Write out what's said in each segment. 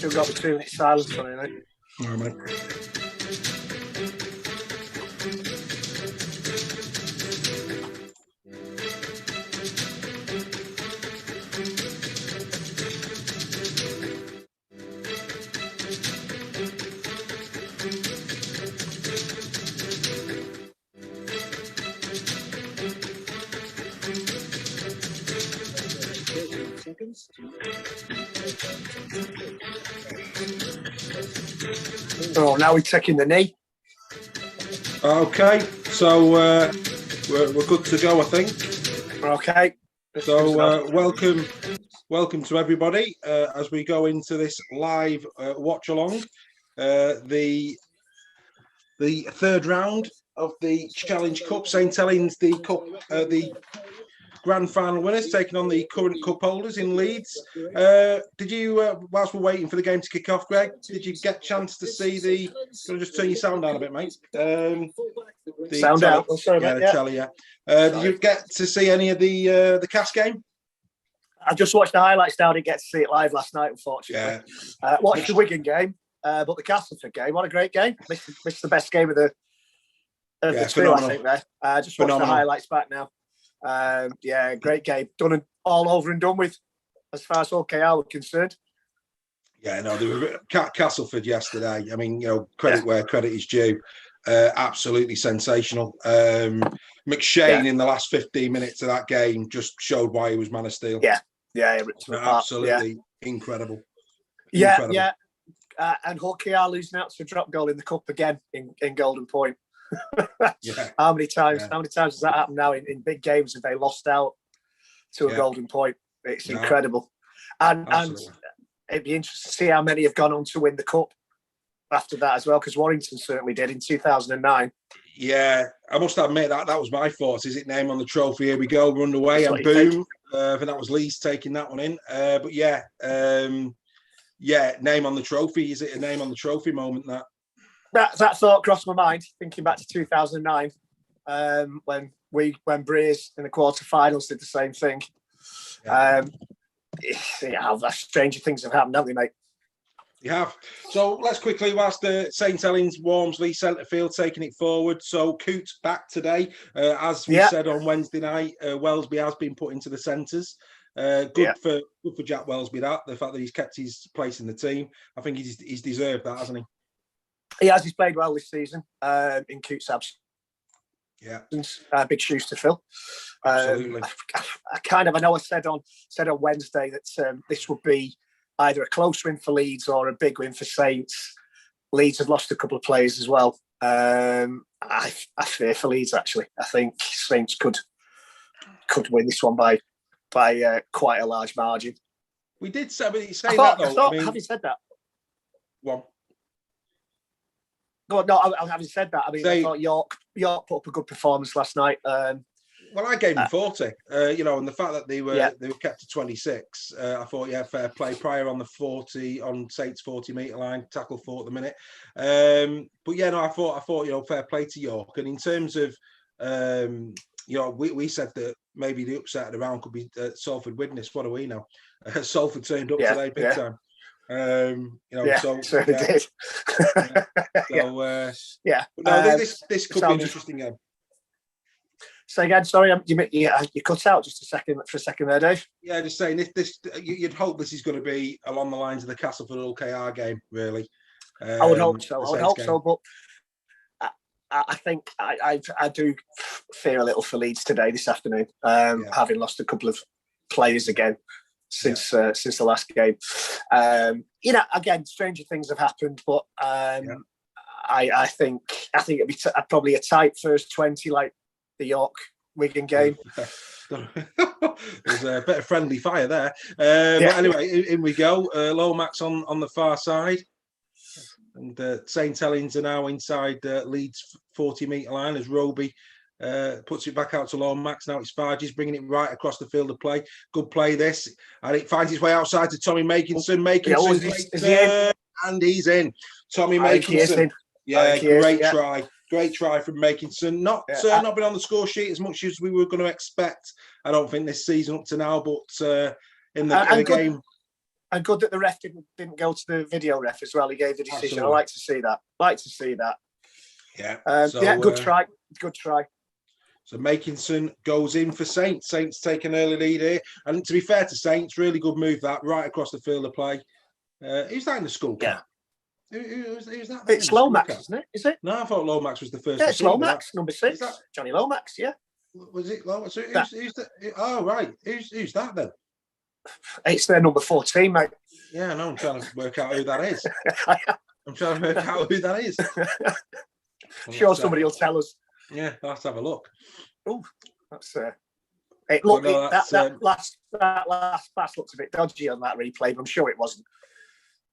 Still got the 2 minute silence on it, mate. All right, mate. Oh, now we're taking the knee. Okay, so we're good to go, I think. Okay. So welcome to everybody as we go into this live watch along. The third round of the Challenge Cup, St Helens, the cup, the grand final winners taking on the current cup holders in Leeds. Did you, whilst we're waiting for the game to kick off, Greg, did you get a chance to see the? Can I just turn your sound down a bit, mate? The sound down. Oh, sorry, yeah, mate. the telly. Yeah. Did you get to see any of the cast game? I just watched the highlights now. I didn't get to see it live last night, unfortunately. Yeah. Watched the Wigan game, but the Castleford game. What a great game! Missed the best game of the two, phenomenal. I think. There. Just watched the highlights back now. Yeah, great game. Done and all over and done with, as far as OKR were concerned. Yeah, no, they were Castleford yesterday. I mean, credit where credit is due. Absolutely sensational. McShane in the last 15 minutes of that game just showed why he was man of steel. Yeah, absolutely incredible. Incredible. And OKR losing out to a drop goal in the cup again in Golden Point. How many times has that happened now in big games? Have they lost out to a Golden Point? It's incredible. And it'd be interesting to see how many have gone on to win the cup after that as well, because Warrington certainly did in 2009. Yeah, I must admit that was my thoughts. Is it name on the trophy? Here we go, we're underway, and boom. I think that was Leeds taking that one in. But name on the trophy. Is it a name on the trophy moment? That thought crossed my mind, thinking back to 2009, when Breeze in the quarterfinals did the same thing. Stranger things have happened, haven't they, mate? You have. So let's quickly, whilst the St Helens Walmsley centre field taking it forward. So Coote back today, as we said on Wednesday night. Welsby has been put into the centres. Good for Jack Welsby. The fact that he's kept his place in the team, I think he's deserved that, hasn't he? He has. He's played well this season in Coote's absence. Yeah, big shoes to fill. Absolutely. I know I said on Wednesday that this would be either a close win for Leeds or a big win for Saints. Leeds have lost a couple of players as well. I fear for Leeds, actually. I think Saints could win this one by quite a large margin. We did say that, though. Having said that, one. No, having said that, I thought York put up a good performance last night. Well, I gave them 40, and the fact that they were kept to 26, I thought, fair play. Prior on the 40, on Saints 40-metre line, tackle 4 at the minute. I thought, fair play to York. And in terms of, we said that maybe the upset of the round could be Salford Widnes. What do we know? Salford turned up today big time. So they did. This could be an interesting game. So again, sorry, you cut out just for a second there, Dave. Yeah, just saying this. You'd hope this is going to be along the lines of the Castleford OKR game, really. I would hope so. But I think I do fear a little for Leeds today, this afternoon, having lost a couple of players again since the last game. Again, stranger things have happened, but I think it'd be probably a tight first 20, like the York Wigan game. There's a bit of friendly fire there. But anyway, in we go. Lomax on the far side. And St Helens are now inside Leeds 40-metre line as Roby puts it back out to Lomax. Now it's Farges bringing it right across the field of play. Good play this. And it finds its way outside to Tommy Makinson. And he's in. Tommy Makinson. Great try from Makinson. Not been on the score sheet as much as we were going to expect. I don't think this season up to now, but in the game. And good that the ref didn't go to the video ref as well. He gave the decision. Absolutely. I like to see that. Yeah. Good try. Good try. So Makinson goes in for Saints. Saints take an early lead here. And to be fair to Saints, really good move that, right across the field of play. Who's that in the school car? Who's that? It's Lomax, isn't it? Is it? No, I thought Lomax was the first. Yeah, it's Lomax, number 6. Johnny Lomax, yeah. Was it Lomax? Who's that? Oh, right. Who's that then? It's their number 14, mate. Yeah, I know. I'm trying to work out who that is. Sure, somebody will tell us. Yeah, let's have a look. Oh, that's it. Look, that last pass looks a bit dodgy on that replay, but I'm sure it wasn't.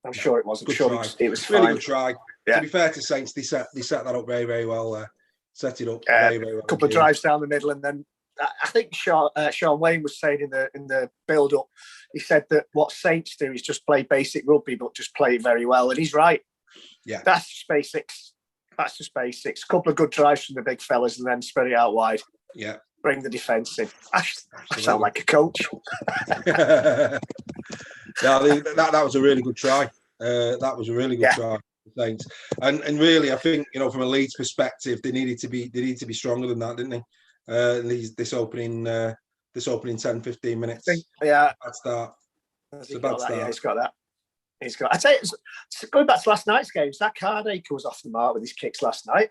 I'm sure it wasn't. It was really fine. Good try. Yeah. To be fair to Saints, they set that up very, very well there. Set it up very, very well. A couple of drives down the middle, and then I think Sean Wayne was saying in the build-up, he said that what Saints do is just play basic rugby, but just play it very well, and he's right. Yeah, that's just basics. That's just basics. A couple of good drives from the big fellas, and then spread it out wide. Yeah, bring the defence in. I sound like a coach. That was a really good try. That was a really good try. Saints. And really, I think from a Leeds perspective, they needed to be stronger than that, didn't they? This opening 10-15 minutes. Yeah, bad start. It's a bad start. Yeah, he's got that. I tell you, going back to last night's games, that Cardaker was off the mark with his kicks last night.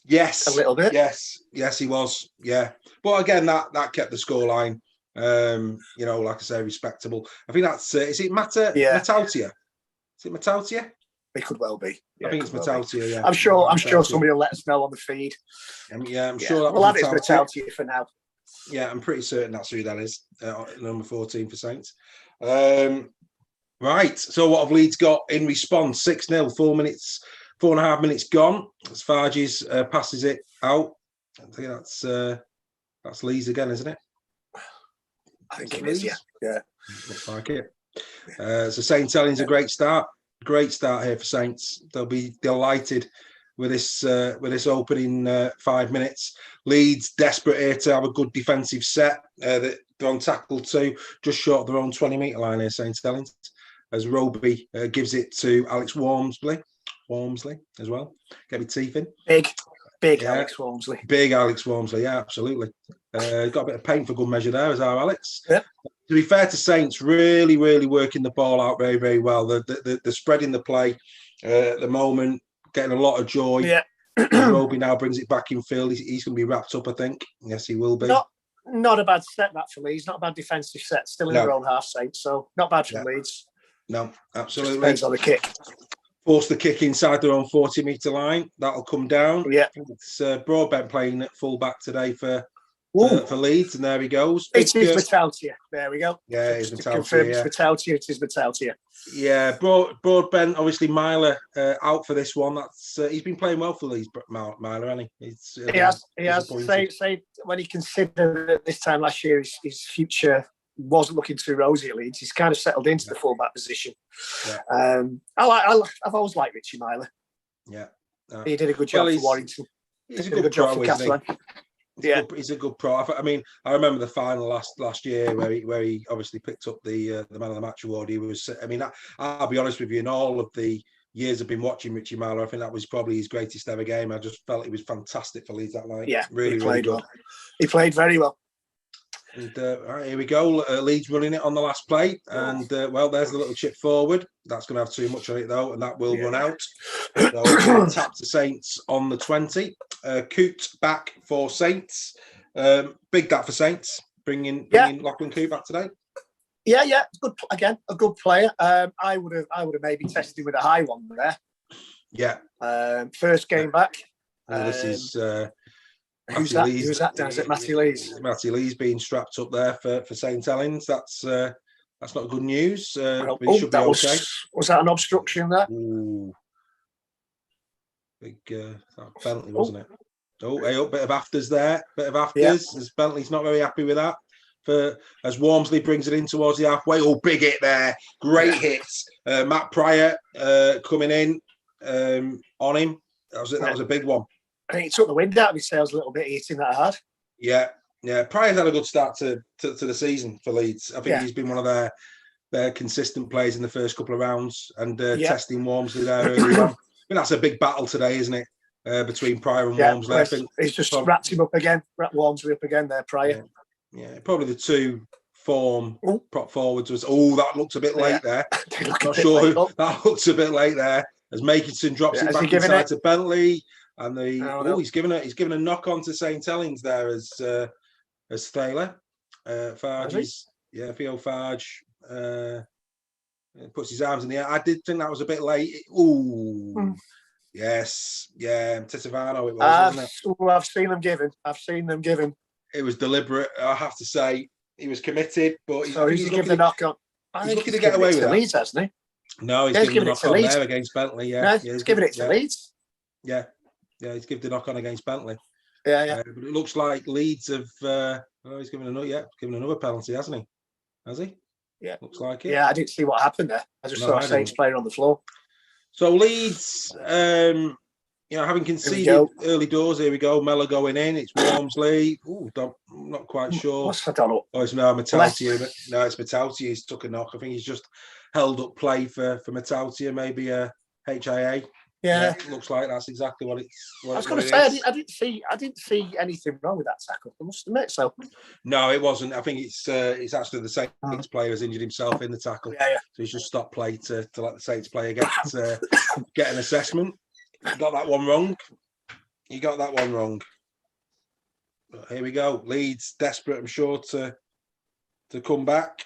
Yes, a little bit. Yes, he was. Yeah, but again, that kept the scoreline. Like I say, respectable. I think that's. Is it Matautia? Is it Matautia? It could well be. Yeah, I think it's Matautia. Yeah, I'm sure somebody will let us know on the feed. I'm sure that we'll have it as Matautia for now. Yeah, I'm pretty certain that's who that is. Number 14 for Saints. Right. So what have Leeds got in response? 6-0, 4.5 minutes gone. As Farges passes it out. I think that's Leeds again, isn't it? I think it is. Yeah. Looks like it. So St. Helens a great start. Great start here for Saints. They'll be delighted with this opening 5 minutes. Leeds desperate here to have a good defensive set. They're on tackle 2, just short of their own 20-metre line here, St. Helens. As Roby gives it to Alex Walmsley as well. Get my teeth in. Big Alex Walmsley. Big Alex Walmsley, yeah, absolutely. Got a bit of paint for good measure there, as our Alex. Yeah. To be fair to Saints, really, really working the ball out very, very well. They're spreading the play at the moment, getting a lot of joy. Yeah. Roby now brings it back in field. He's going to be wrapped up, I think. Yes, he will be. Not a bad set, that for Leeds. Not a bad defensive set. Still in their own half, Saints. So not bad for Leeds. No, absolutely. Depends on the kick. Force the kick inside their own 40-metre line. That'll come down. Yeah. It's Broadbent playing at full-back today for Leeds, and there he goes. It is Matautia. There we go. Yeah, it's Matautia. Confirm it's Matautia. It is Matautia. Yeah, Broadbent, obviously Myler out for this one. That's he's been playing well for Leeds, Myler, hasn't he? He has. Say when he considered that this time last year his future wasn't looking too rosy at Leeds, he's kind of settled into the full-back position. Yeah. I've always liked Richie Myler. Yeah. He did a good job for Warrington. He's a good job for Catalan. He's a good pro. I mean, I remember the final last year where he obviously picked up the man of the match award. He was. I mean, I'll be honest with you. In all of the years I've been watching Richie Myler, I think that was probably his greatest ever game. I just felt he was fantastic for Leeds that night. Yeah, really, he played really good. Well. He played very well. And all right, here we go. Leeds running it on the last play, and there's the little chip forward. That's going to have too much on it though, and that will run out. So tap to Saints on the 20. Coote back for Saints. Big that for Saints. Bringing Lachlan Coote back today. Yeah, good again. A good player. I would have maybe tested him with a high one there. Yeah. First game back. This is. Who's that? Who's that? Is it Matty Lees? Matty Lees being strapped up there for St. Helens. That's not good news. But he should be okay. Was that an obstruction there? Ooh. Big Bentley, wasn't it? Oh, bit of afters there. Bit of afters. As Bentley's not very happy with that. As Walmsley brings it in towards the halfway. Oh, big hit there. Great hits. Matt Pryor coming in on him. That was a big one. I think he took the wind out of his sails a little bit, hitting that hard. Yeah. Pryor's had a good start to the season for Leeds. I think he's been one of their their consistent plays in the first couple of rounds and testing Walmsley there early on. I mean, that's a big battle today, isn't it? Between Pryor and Walmsley. I think he's just wrapped him up again, wrapped Walmsley up again there, Pryor. Yeah, probably the two form prop forwards was. Oh, that looks a bit late there. Not sure. That looks a bit late there. As Makinson drops it back inside to Bentley, and he's given a knock on to St. Helens there as Thaler. Farge Theo Farge puts his arms in the air. I did think that was a bit late. Ooh. Yes, Titivano it was, wasn't it? I've seen them given. It was deliberate, I have to say. He was committed, but he's looking the knock on. He's looking to get away with that. Leeds, hasn't he? No, he's giving the knock on there against Bentley. Yeah, he's giving it to Leeds. Yeah, he's given the knock on against Bentley. Yeah. But it looks like Leeds have. He's given another penalty, hasn't he? Has he? Yeah, looks like it. Yeah, I didn't see what happened there. I just saw a Saints player on the floor. So Leeds, having conceded early doors, here we go. Mellor going in. It's Walmsley. I'm not quite sure. I don't know. Oh, it's now Matautia. No, it's Matautia. He's took a knock. I think he's just held up play for Matautia, maybe a HIA. Yeah, looks like that's exactly what it's. I was going to say I didn't see anything wrong with that tackle. I must admit so. No, it wasn't. I think it's actually the Saints player has injured himself in the tackle. Yeah. So he's just stopped play to let the Saints player get an assessment. You got that one wrong. But here we go. Leeds desperate, I'm sure, to come back.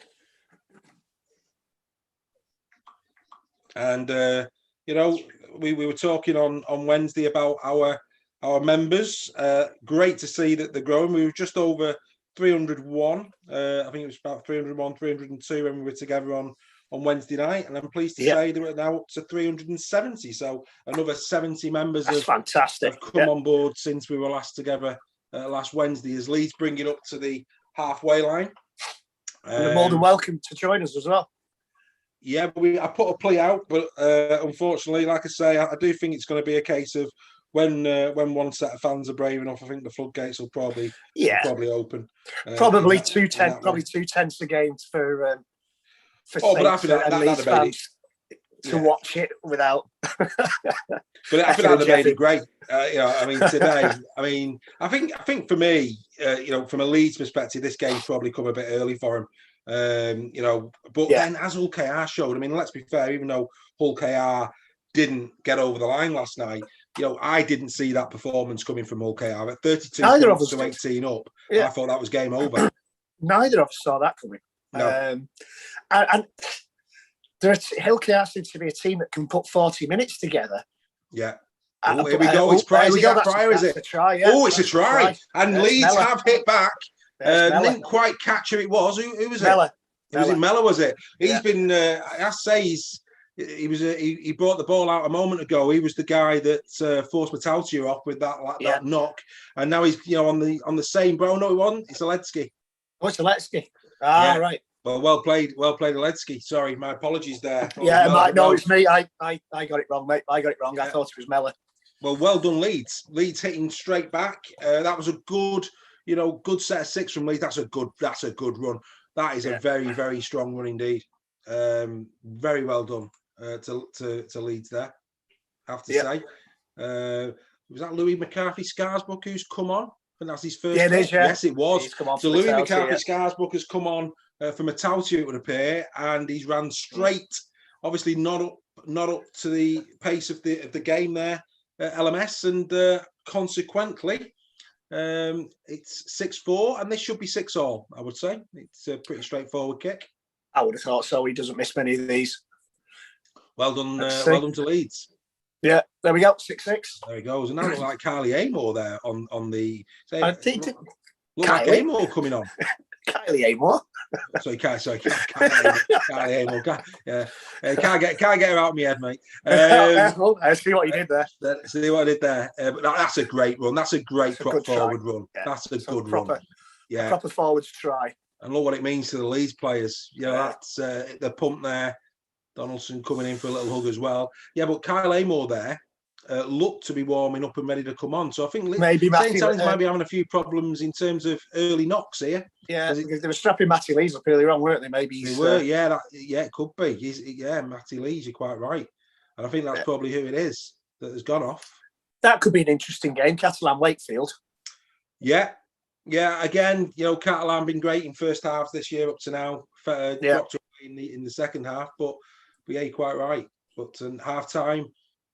And we were talking on Wednesday about our members. Great to see that they're growing. We were just over 301. I think it was about 301, 302 when we were together on Wednesday night, and I'm pleased to say that we're now up to 370. So another 70 members have come on board since we were last together last Wednesday. As Leeds bring it up to the halfway line. You're more than welcome to join us as well. Yeah, I put a plea out, but unfortunately, like I say, I do think it's going to be a case of when one set of fans are brave enough, I think the floodgates will probably open. Probably 2/10 a game for but I think that'd fans to watch it without. But I think that'd have made it great. Today. I think for me, from a Leeds perspective, this game's probably come a bit early for him. Then as Hull KR showed, let's be fair, even though Hull KR didn't get over the line last night, I didn't see that performance coming from Hull KR at 32 points to 18 up. I thought that was game over. Neither of us saw that coming. No. And Hull KR seems to be a team that can put 40 minutes together. Yeah. Here we go. It's Pryor. Is it? A try, yeah. Oh, it's a try. And Leeds have hit back. Didn't quite catch who it was. Who was Mellor. It was Mellor, was it? He's been. I say he brought the ball out a moment ago. He was the guy that forced Matautia off with that knock, and now he's on the same. Bro, no, he wasn't. It's Aletsky. Oh, it's Aletsky. Right. Well played, Aletsky. Sorry, my apologies there. It's me. I got it wrong, mate. I got it wrong. I thought it was Mellor. Well done, Leeds. Leeds hitting straight back. That was a good, good set of six from Leeds. That's a good run. That is a very, very strong run indeed. Very well done to Leeds there, I have to say. Was that Louis McCarthy Scarsbrook who's come on? And that's his first. Yes, it was. So Louis McCarthy Scarsbrook has come on for Matautia, it would appear, and he's ran straight. Obviously, not up to the pace of the game there, LMS, and consequently, it's 6-4, and this should be 6-all. I would say it's a pretty straightforward kick. I would have thought so. He doesn't miss many of these. Well done. Well done to Leeds. Yeah, there we go. 6-6. There he goes. And that looks like Kylie Amor there on the. I think look like Amor coming on. Kylie Amor. Kylie Amor. Yeah, can't get her out of my head, mate. I see what you did there. See what I did there. But that's a great run. That's a great prop forward run. Yeah. That's a good run. Yeah, proper forwards try. And look what it means to the Leeds players. That's the pump there. Donaldson coming in for a little hug as well. Yeah, but Kyle Amor there, look to be warming up and ready to come on. So I think maybe St Helens might be having a few problems in terms of early knocks here. Yeah, because they were strapping Matty Lees up earlier on, weren't they? Maybe they were. Yeah, it could be. Matty Lees, you're quite right, and I think that's probably who it is that has gone off. That could be an interesting game, Catalan Wakefield. Yeah. Again, Catalan been great in first halves this year up to now. Dropped away in the second half, but yeah, you're quite right. But half time.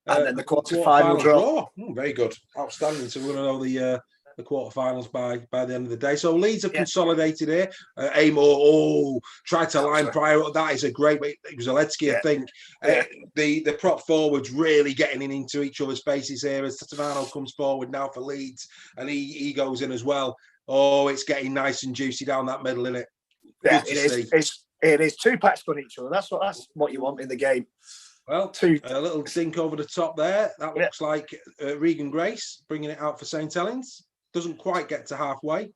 And then the quarter-final draw. Very good. Outstanding. So we're going to know the quarterfinals by the end of the day. So Leeds have consolidated here. Amor, tried to line Pryor. That is a great way. It was Aletsky, I think. The prop forwards really getting into each other's faces here as Tatamano comes forward now for Leeds, and he goes in as well. Oh, it's getting nice and juicy down that middle, isn't it? Yeah, it is. Two packs on each other. That's what you want in the game. Well, a little dink over the top there. That looks like Regan Grace bringing it out for St Helens. Doesn't quite get to halfway.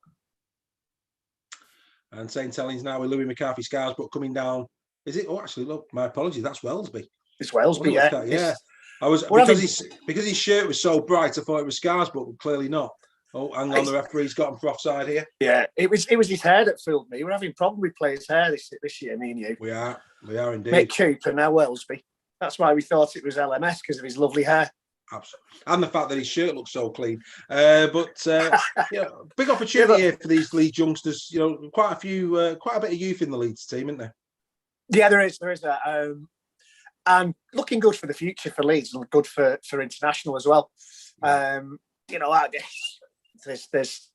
And St Helens now with Louis McCarthy Scarsbrook coming down. Is it? Oh, actually, look, my apologies. That's Wellesby. It's Wellesby, yeah. I was because his shirt was so bright. I thought it was Scarsbrook, but clearly not. Oh, hang on, the referee's got him for offside here. Yeah, it was his hair that fooled me. We're having problem with players' hair this year, me and you. We are indeed. Mick Cooper, now Wellesby. That's why we thought it was LMS, because of his lovely hair. Absolutely. And the fact that his shirt looks so clean. Big opportunity here for these Leeds youngsters. Quite a bit of youth in the Leeds team, isn't there? Yeah, there is that. And looking good for the future for Leeds and good for international as well. There's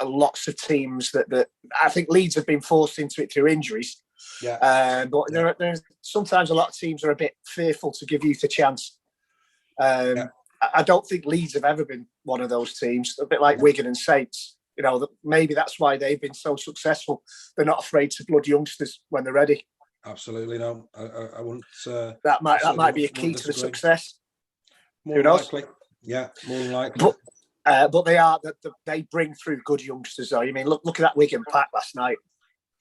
lots of teams that I think Leeds have been forced into it through injuries. Yeah. But there's sometimes a lot of teams are a bit fearful to give youth a chance. I don't think Leeds have ever been one of those teams. A bit like Wigan and Saints. Maybe that's why they've been so successful. They're not afraid to blood youngsters when they're ready. Absolutely, no. I wouldn't. That might be a key to the success. More than likely. Yeah, more than likely. But they bring through good youngsters though. I mean, look at that Wigan pack last night.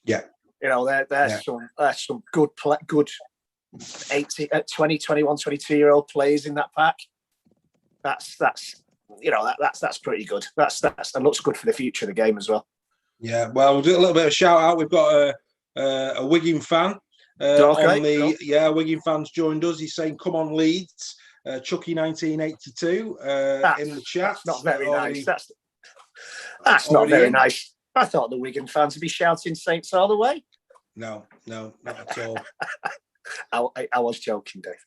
Yeah. There's some good 20, 21, 22-year-old players in that pack. That's pretty good. That looks good for the future of the game as well. Yeah, well, we'll do a little bit of shout out. We've got a Wigan fan Wigan fans joined us. He's saying, "Come on, Leeds." Chucky 1982 in the chat. That's not very nice. That's not very nice. I thought the Wigan fans would be shouting Saints all the way. No, not at all. I was joking, Dave.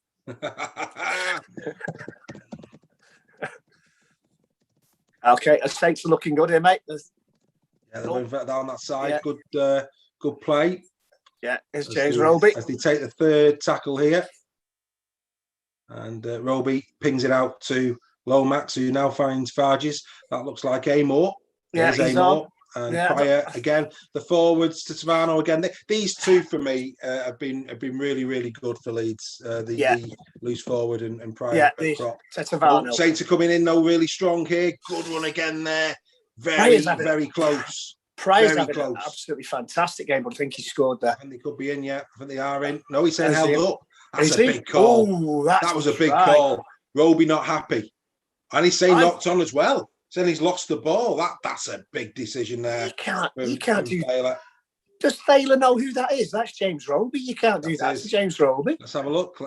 Okay, Saints are looking good here, mate. They're going down that side. Yeah. Good play. Yeah, it's James Roby. As they take the third tackle here. And Roby pings it out to Lomax, who now finds Farges. That looks like Amor. Yeah, he's Amor. And Pryor again. The forwards to Tavano again. These two for me have been really, really good for Leeds. The loose forward and Pryor. Yeah, Tavano. Saints are coming in though really strong here. Good run again there. Very close. Pryor's having an absolutely fantastic game, but I think he scored there. And they could be in, I think they are in. No, he said held up. That's a big call. Ooh, that was a big call. Roby not happy. And he's saying knocked on as well. Saying he's lost the ball. That's a big decision there. You can't do that. Does Thaler know who that is? That's James Roby. You can't do that to James Roby. Let's have a look.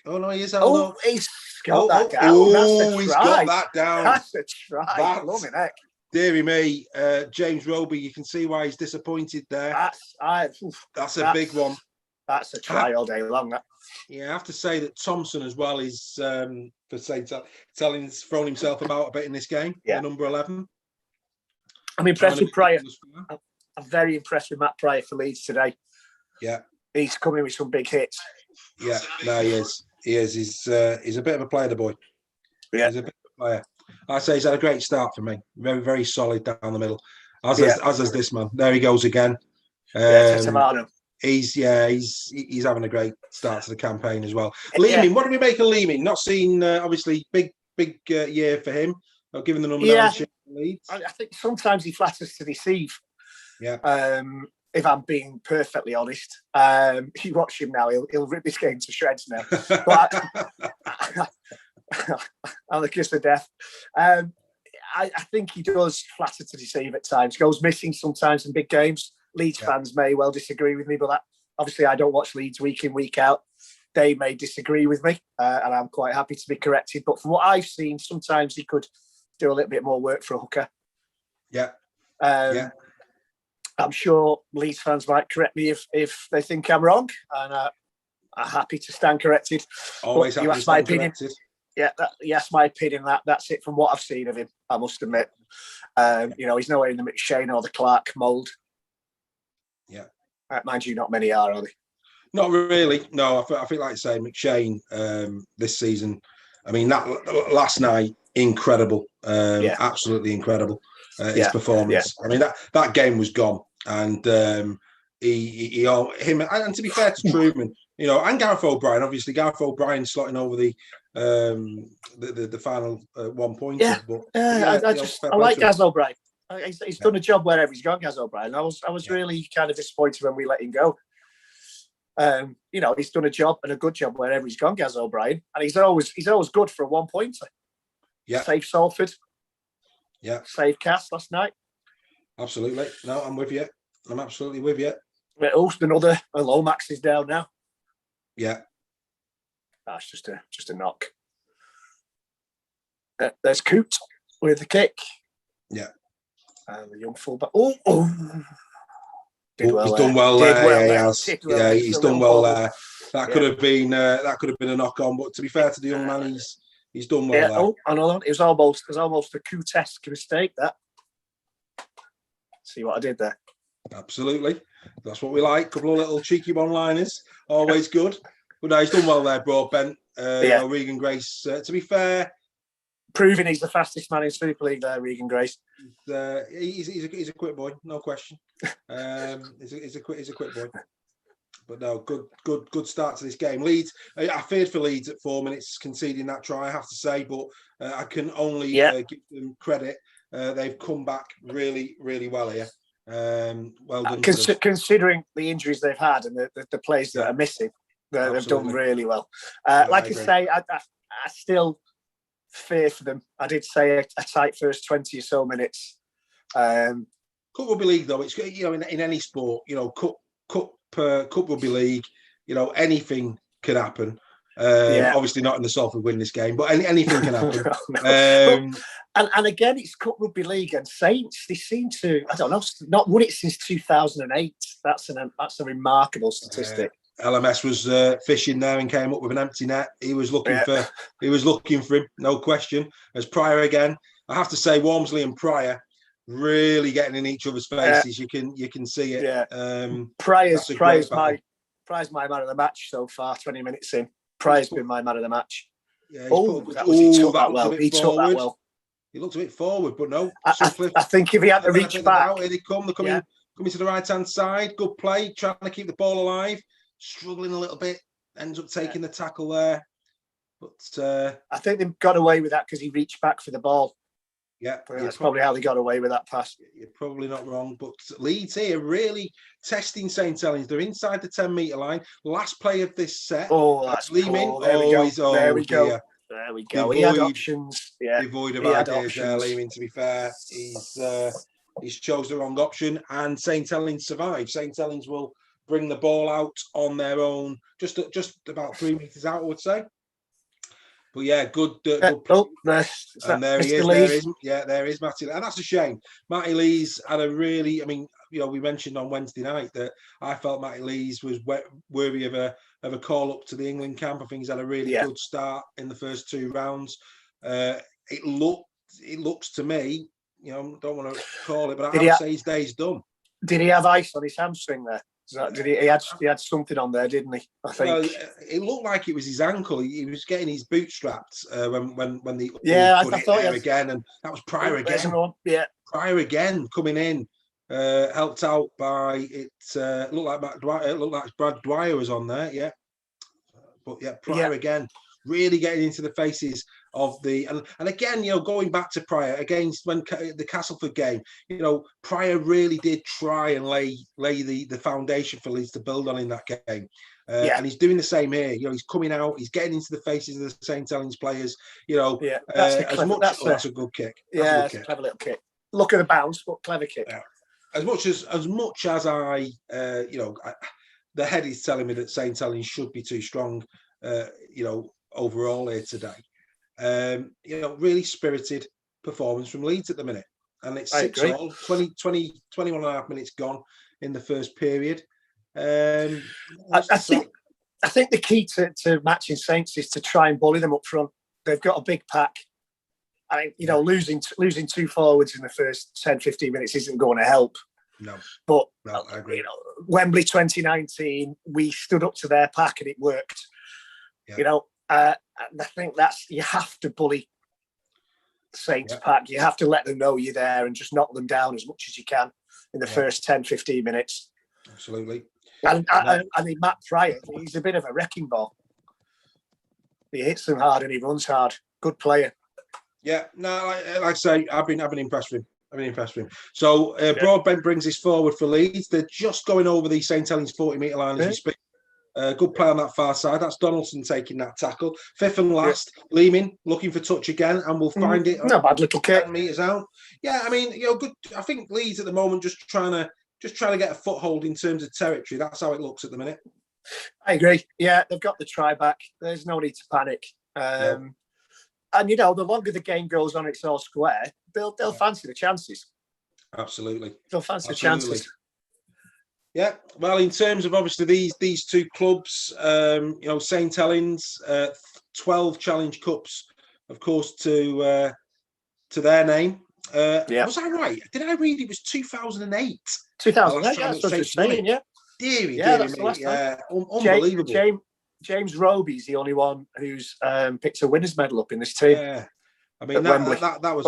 Oh, no, he is held up. He's got that down. He's got that down. That's a try. Loving heck. Deary me, James Roby, you can see why he's disappointed there. That's a big one. That's a try all day long. That. Yeah, I have to say that Thompson as well is, for St. Helens, thrown himself about a bit in this game. Yeah. Number 11. I'm impressed with Pryor. I'm very impressed with Matt Pryor for Leeds today. Yeah. He's coming with some big hits. Yeah, no, he is. He's a bit of a player, the boy. Yeah. He's a bit of a player. I say he's had a great start for me. Very, very solid down the middle. As is this man. There he goes again. He's having a great start to the campaign as well. Leeming, what do we make of Leeming? Not seen, obviously, big year for him. Given the number 9 Leeds. I think sometimes he flatters to deceive. Yeah. If I'm being perfectly honest, you watch him now, he'll rip this game to shreds now. But I'm the kiss of death. I think he does flatter to deceive at times. Goes missing sometimes in big games. Leeds fans may well disagree with me, but obviously I don't watch Leeds week in, week out. They may disagree with me, and I'm quite happy to be corrected. But from what I've seen, sometimes he could do a little bit more work for a hooker. Yeah. I'm sure Leeds fans might correct me if they think I'm wrong, and I'm happy to stand corrected. Always happy to stand corrected. Yes, my opinion. That's it from what I've seen of him. I must admit, he's nowhere in the McShane or the Clark mould. Yeah, mind you, not many are they? Not really. No, I feel like saying McShane this season. I mean, that last night, incredible, absolutely incredible. His performance. I mean, that game was gone, and him, and to be fair to Truman, and Gareth O'Brien. Obviously, Gareth O'Brien slotting over the final 1 point. Yeah, but, I like Gaz O'Brien. He's done a job wherever he's gone, Gaz O'Brien. I was really kind of disappointed when we let him go. He's done a job and a good job wherever he's gone, Gaz O'Brien, and he's always good for a 1 pointer. Yeah, save Salford. Yeah, save Cass last night. Absolutely. No, I'm with you. I'm absolutely with you. Another Lomax is down now. Yeah, that's just a knock. There's Coote with the kick. Yeah, and the young fullback. He's done well there. He has. He's done well there. That could have been a knock on, but to be fair to the young man, he's done well there. Hold on. It was almost a Coote-esque mistake. That. See what I did there? Absolutely. That's what we like. A couple of little cheeky one-liners. Always good. But no, he's done well there, Broadbent. Regan Grace. To be fair, proving he's the fastest man in Super League there, Regan Grace. He's a quick boy, no question. He's a quick boy. But no, good start to this game. Leeds, I feared for Leeds at 4 minutes conceding that try, I have to say, but I can only give them credit. They've come back really, really well here. Well done. Considering the injuries they've had and the players that are missing, they've done really well. I say, I still fear for them. I did say a tight first 20 or so minutes. Cup Rugby League, though, it's in any sport, Cup Rugby League, anything can happen. Obviously not in the Salford win this game, but anything can happen. And again, it's Cup Rugby League and Saints. They seem to, I don't know, not won it since 2008. That's a remarkable statistic. LMS was fishing there and came up with an empty net. He was looking for him, no question. As Pryor again, I have to say, Walmsley and Pryor really getting in each other's faces. You can see it. Yeah. Pryor's my man of the match so far. 20 minutes in, Pryor's been my man of the match. Yeah, he took that well. He looked a bit forward, but no. I think if he had to reach back, here they come. They're coming to the right hand side. Good play, trying to keep the ball alive. Struggling a little bit, ends up taking the tackle there. But I think they've got away with that because he reached back for the ball. Yeah, that's probably how they got away with that pass. You're probably not wrong. But Leeds here really testing St. Helens. They're inside the 10-metre line. Last play of this set. Oh, that's Leeman. There we go. There we go. He had options. Yeah. Devoid of ideas there, Leeman, to be fair. He's chose the wrong option, and St. Helens survive. St. Helens will bring the ball out on their own, just about 3 meters out, I would say. But yeah, good. And there he is. There is Matty. And that's a shame. Matty Lees had a really. I mean, we mentioned on Wednesday night that I felt Matty Lees was worthy of a call up to the England camp. I think he's had a really good start in the first 2 rounds. It looks to me, don't want to call it, but I would say his day's done. Did he have ice on his hamstring there? He had something on there, didn't he? I think. Well, it looked like it was his ankle. He was getting his boot strapped when the I thought again, and that was Pryor again. Yeah, Pryor again coming in, helped out by it. Looked like Brad Dwyer was on there. Yeah, but Pryor again, really getting into the faces of the and again, going back to Pryor against when the Castleford game, Pryor really did try and lay the foundation for Leeds to build on in that game. And he's doing the same here. He's coming out, he's getting into the faces of the St. Helens players. That's a good kick. That's a clever little kick. Look at the bounce, but clever kick. Yeah. As much as I, the head is telling me that St. Helens should be too strong, overall here today. Really spirited performance from Leeds at the minute. And it's 6-all, 21 and a half minutes gone in the first period. I think the key to matching Saints is to try and bully them up front. They've got a big pack. I think, losing two forwards in the first 10, 15 minutes isn't going to help. No. But, I agree. Wembley 2019, we stood up to their pack and it worked. Yeah. I think you have to bully Saints pack. You have to let them know you're there and just knock them down as much as you can in the first 10, 15 minutes. Absolutely. And Matt Pryor, he's a bit of a wrecking ball. He hits them hard and he runs hard. Good player. Yeah, no, like I say, I've been impressed with him. So Broadbent brings this forward for Leeds. They're just going over the St. Helens 40-metre line as we speak. Good play on that far side. That's Donaldson taking that tackle. Fifth and last, Leeman looking for touch again, and we'll find it. No bad little kick. 10 metres out. Yeah, I mean, good. I think Leeds at the moment just trying to get a foothold in terms of territory. That's how it looks at the minute. I agree. Yeah, they've got the try back. There's no need to panic. And the longer the game goes on, it's all square. They'll fancy the chances. Absolutely. They'll fancy the chances. Yeah. Well, in terms of obviously these two clubs, St. Helens, 12 Challenge Cups, of course, to their name. Was I right? Did I read it was 2008? 2008. That's what it's saying. Yeah. Deary, that's the last time. Unbelievable. James Roby's the only one who's picked a winners medal up in this team. Yeah, I mean that was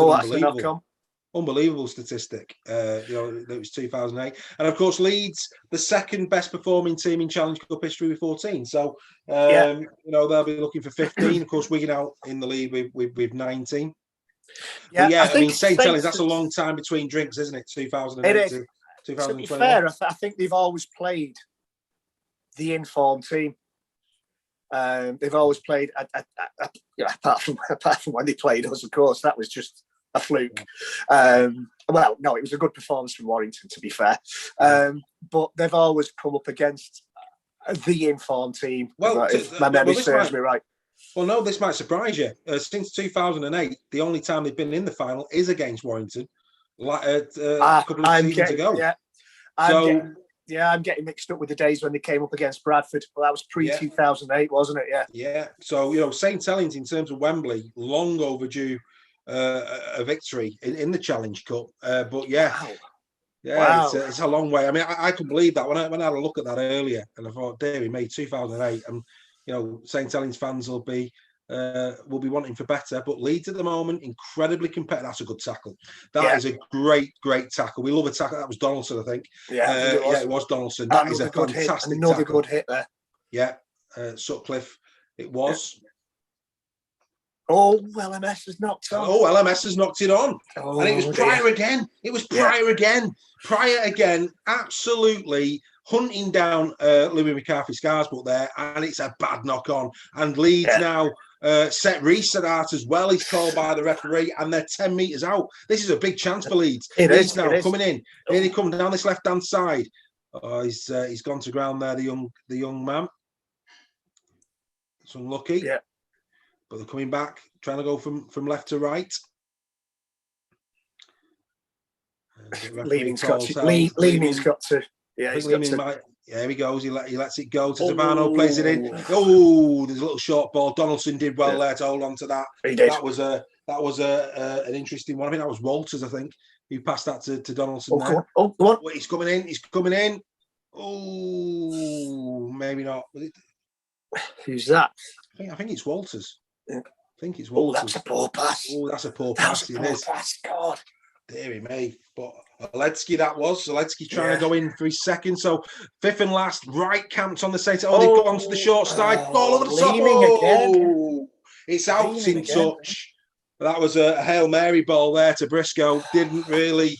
unbelievable statistic. That was 2008, and of course Leeds, the second best performing team in Challenge Cup history with 14. So they'll be looking for 15. Of course, Wigan out in the lead with 19. Yeah, I mean St. Helens, that's a long time between drinks, isn't it? 2008 to 2021. To be fair, I think they've always played the informed team. They've always played, apart from when they played us, of course, that was just a fluke. It was a good performance from Warrington, to be fair. But they've always come up against the informed team, if my memory serves me right. Well, no, this might surprise you. Since 2008, the only time they've been in the final is against Warrington, a couple of seasons ago. Yeah, I'm getting mixed up with the days when they came up against Bradford. Well, that was pre-2008, wasn't it? Yeah. Yeah. So, St. Helens, in terms of Wembley, long overdue a victory in the Challenge Cup. It's a long way. I mean, I couldn't believe that when I had a look at that earlier, and I thought, dearie me, 2008, and St. Helens fans will be wanting for better. But Leeds at the moment, incredibly competitive. That's a good tackle. That is a great tackle. We love a tackle. That was Donaldson, I think. It was Donaldson. That is a fantastic tackle. Another good hit there. Yeah, Sutcliffe. It was. Oh, LMS has knocked on. Oh, LMS has knocked it on. Oh, and it was Pryor again. It was Pryor again. Pryor again, absolutely hunting down Louis McCarthy Scarsbutt there, and it's a bad knock on. And Leeds now set restart as well. He's called by the referee, and they're 10 metres out. This is a big chance for Leeds. Leeds now coming in. Here they come down this left-hand side. Oh, he's gone to ground there, the young man. It's unlucky. Yeah. But they're coming back, trying to go from left to right. Leeming's got to. Yeah, he's got to. There he goes. He lets it go to Zavano, plays it in. Oh, there's a little short ball. Donaldson did well there to hold on to that. He did. That was an interesting one. I think that was Walters, I think, who passed that to Donaldson. Go on. He's coming in. He's coming in. Oh, maybe not. Who's that? I think it's Walters. Yeah. I think it's Walters. Oh, that's a poor pass. Oh, that's a poor pass. It is. God. Deary me. But Helensky, that was. Helensky trying to go in for his second. So, fifth and last, right camped on the centre. Oh, they've gone to the short side. Ball over the top. Again. It's out in touch. That was a Hail Mary ball there to Briscoe. Didn't really.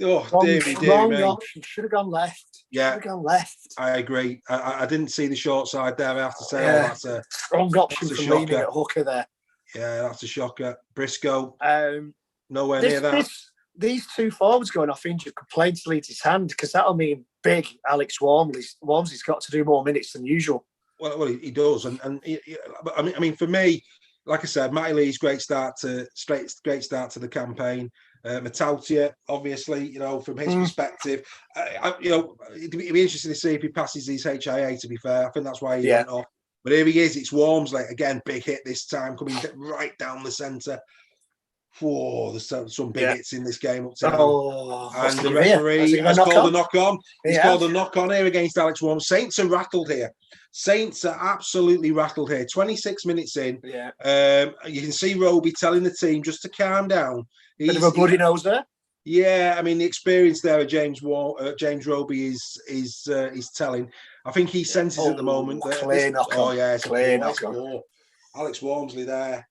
Oh, deary me. Should have gone left. Yeah, should have gone left. I agree. I didn't see the short side there. I have to say, that's a strong option for leaning at hooker there. Yeah, that's a shocker. Briscoe, nowhere near that. These two forwards going off injured could play to Leeds' hand, because that'll mean big Alex Walmsley's got to do more minutes than usual. Well, he does, and I mean, for me, like I said, Matty Lee's great start to the campaign. Matautia, obviously, from his perspective, it'd be interesting to see if he passes his HIA. To be fair, I think that's why he went off. But here he is. It's Walmsley again, big hit this time, coming right down the centre. Whoa, there's some big hits in this game up to now. And the referee has called a knock on. He's called a knock on here against Alex Walmsley. Saints are rattled here. Saints are absolutely rattled here. 26 minutes in. Yeah. You can see Roby telling the team just to calm down. Bit of a bloody nose there. Yeah, I mean, the experience there of James Roby is telling. I think he senses at the moment that clear knock on. Oh yeah, it's clear knock on. Alex Walmsley there.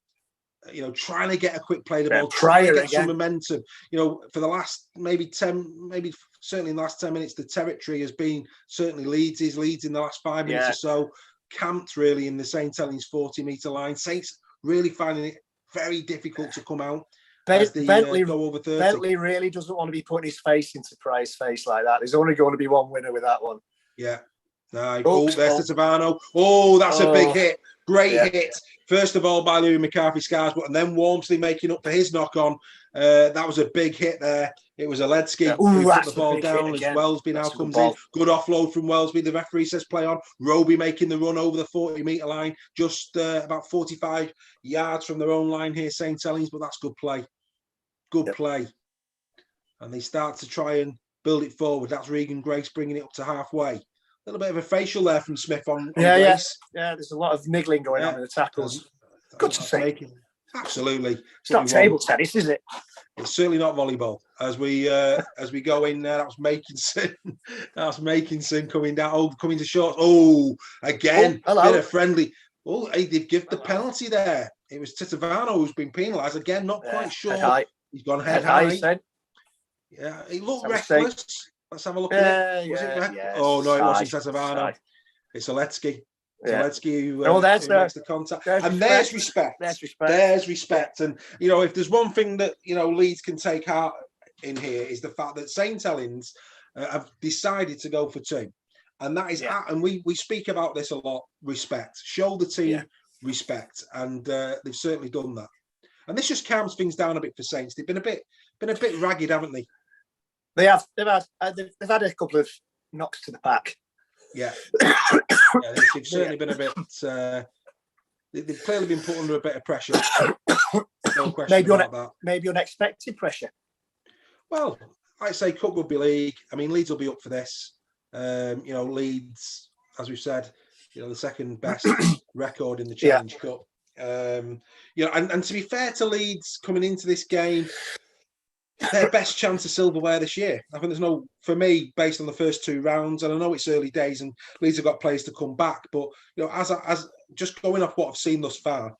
Trying to get a quick play the ball, trying to get some momentum. For the last certainly in the last 10 minutes, the territory has been certainly Leeds in the last 5 minutes or so, camped really in the St. Helens 40-metre line. Saints really finding it very difficult to come out. Bentley go over 30. Bentley really doesn't want to be putting his face into Price's face like that. There's only going to be one winner with that one. Yeah. There's the Tavano. Oh, that's a big hit. Great hit. First of all by Louis McCarthy Scarsbrook, and then Walmsley making up for his knock on. That was a big hit there. It was Helens who put the ball down as Wellesby now comes in. Good offload from Wellesby. The referee says play on. Roby making the run over the 40-metre line, just about 45 yards from their own line here, St. Helens, but that's good play. Good play. And they start to try and build it forward. That's Regan Grace bringing it up to halfway. A little bit of a facial there from Smith on Grace. Yeah, there's a lot of niggling going on in the tackles. Good to see. Absolutely. It's not table tennis, is it? It's certainly not volleyball. As we go in there, that's Makinson. That's Makinson coming down. Coming to short. Again, bit of friendly. They've given the penalty there. It was Titavano who's been penalised again. Not quite sure. He's gone head high. Yeah, he looked reckless. Let's have a look at it. Was it reckless? Oh no, it wasn't Titavano. It's Helens. Zelensky who makes the contact, and there's respect. There's respect, and if there's one thing that Leeds can take heart in here is the fact that St. Helens have decided to go for two, and that is, and we speak about this a lot. Respect, show the team respect, and they've certainly done that. And this just calms things down a bit for Saints. They've been a bit ragged, haven't they? They have. They've had a couple of knocks to the back. Yeah, they've certainly been a bit. They've clearly been put under a bit of pressure. No question about that. Maybe unexpected pressure. Well, I say Cup Rugby League. I mean, Leeds will be up for this. Leeds, as we've said, the second best record in the Challenge Cup. And to be fair to Leeds coming into this game, their best chance of silverware this year. I think for me, based on the first two rounds, and I know it's early days and Leeds have got players to come back, but as just going off what I've seen thus far,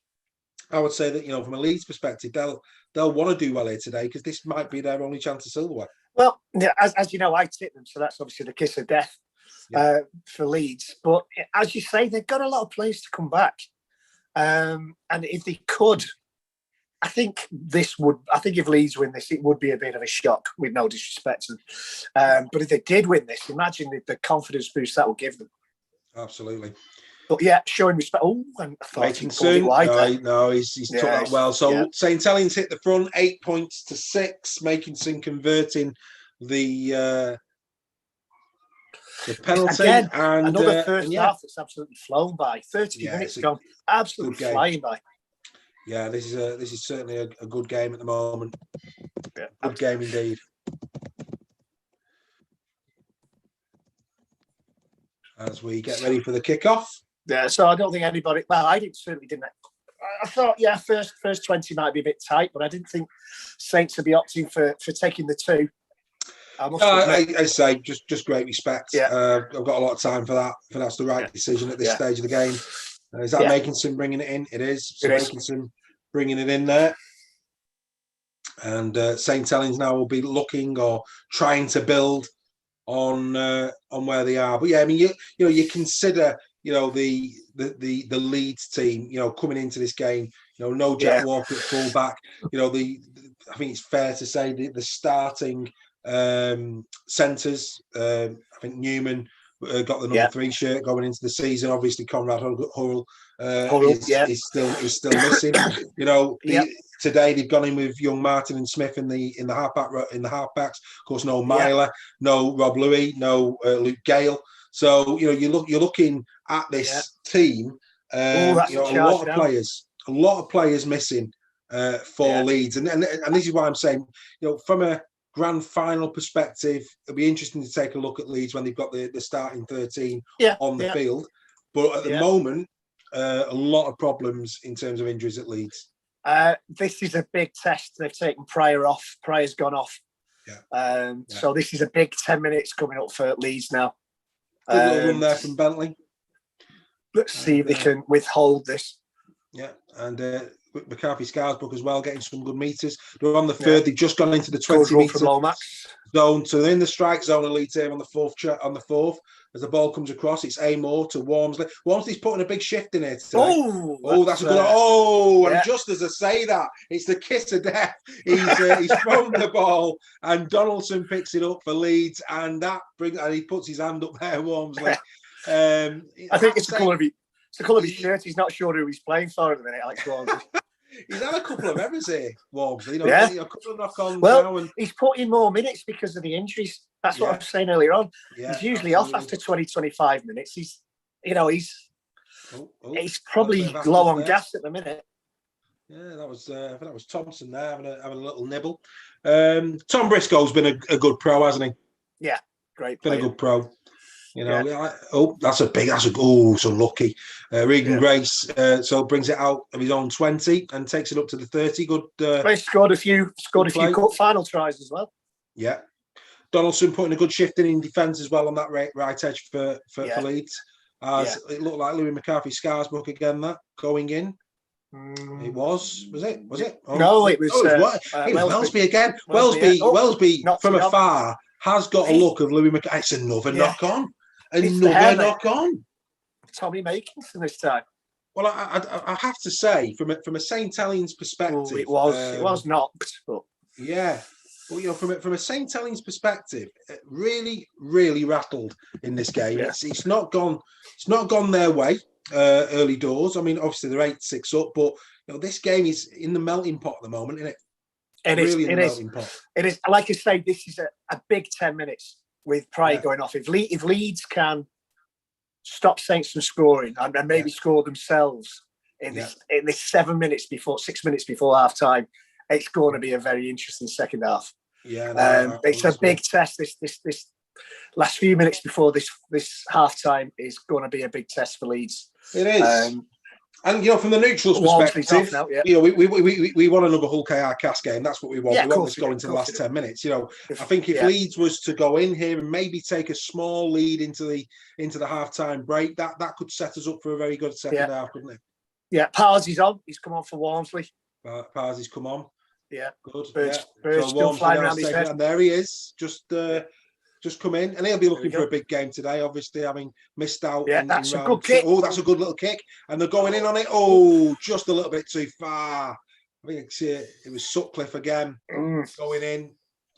I would say that from a Leeds perspective, they'll want to do well here today because this might be their only chance of silverware. Well, as you know, I tip them, so that's obviously the kiss of death for Leeds. But as you say, they've got a lot of players to come back, and if they could. I think if Leeds win this, it would be a bit of a shock, with no disrespect. But if they did win this, imagine the confidence boost that will give them. Absolutely. But showing respect. Oh, and I thought he's took that well. So St. Helens hit the front, 8 points to 6. Makinson converting the penalty. Again, and another first half that's absolutely flown by. 30 minutes gone, absolutely flying by. Yeah, this is certainly a good game at the moment. Yeah, good game indeed. As we get ready for the kickoff. Yeah, so I don't think anybody. Well, I certainly didn't. I thought, first 20 might be a bit tight, but I didn't think Saints would be opting for taking the two. I say just great respect. Yeah. I've got a lot of time for that. I think that's the right decision at this stage of the game. Is that Makinson bringing it in? It is. So Makinson bringing it in there. And St. Helens now will be looking or trying to build on where they are. But yeah, I mean, you consider the Leeds team, coming into this game, no Jack Walker at fullback. I think it's fair to say the starting centres. I think Newman got the number 3 shirt going into the season. Obviously, Conrad Hurrell is still missing. Today they've gone in with young Martin and Smith in the halfbacks. Of course, no Myler, no Rob Louis, no Luke Gale. So you're looking at this team. A lot of players missing for Leeds, and this is why I'm saying, from a grand final perspective, it'll be interesting to take a look at Leeds when they've got the starting 13 on the field. But at the moment, a lot of problems in terms of injuries at Leeds. This is a big test. They've taken Pryor off. Pryor's gone off. So this is a big 10 minutes coming up for Leeds now. Good little run there from Bentley. Let's see if they can withhold this. Yeah, and McCarthy Scarsbrook as well, getting some good meters. They're on the third. They've just gone into the 20-meter zone. So they're in the strike zone of Leeds here on the fourth. As the ball comes across, it's Amor to Walmsley. Walmsley's putting a big shift in here today. That's a good. And just as I say that, it's the kiss of death. He's thrown the ball, and Donaldson picks it up for Leeds, and he puts his hand up there, Walmsley. I think it's the colour of his shirt. He's not sure who he's playing for at the minute, Alex Walmsley. He's had a couple of errors here, Walmsley. A couple of knock-ons now. And he's put in more minutes because of the injuries. That's what I was saying earlier on. He's usually off after 20, 25 minutes. He's probably low on gas at the minute. Yeah, that was Thompson there having a little nibble. Tom Briscoe's been a good pro, hasn't he? Yeah, great. Been a good pro. It's unlucky. Regan Grace so brings it out of his own 20 and takes it up to the 30. Good. Grace scored a few cup final tries as well. Yeah. Donaldson putting a good shift in defence as well on that right edge for Leeds. It looked like Louis McCarthy Scarsbrook again, that going in. It was it? No, it was Wellesby again. Wellesby from afar has got a look of Louis McCarthy. It's another knock on. Another knock on. Tommy Makinson this time. Well, I have to say, from a St. Helens perspective, it was knocked, but well, from a St. Helens perspective, it really, really rattled in this game. Yeah. It's not gone their way early doors. I mean, obviously they're 8-6 up, but this game is in the melting pot at the moment, isn't it? It is. Like I say, this is a big 10 minutes with Pryor going off. If Leeds can stop Saints from scoring and maybe score themselves in this 6 minutes before half time, it's going to be a very interesting second half. It's a big test. This last few minutes before this half time is going to be a big test for Leeds. It is. And from the neutrals perspective, now, we want another Hull KR Cast game. That's what we want. We want this going to the last 10 minutes. I think if Leeds was to go in here and maybe take a small lead into the half-time break, that could set us up for a very good second half, couldn't it? Yeah, Parzy's on. He's come on for Walmsley. Parzy's come on. Yeah, good. Birds still flying around his head. And there he is, just come in, and he'll be looking for a big game today, obviously, having missed out. Yeah, that's a good kick. Oh, that's a good little kick. And they're going in on it. Oh, just a little bit too far. I think it was Sutcliffe again going in.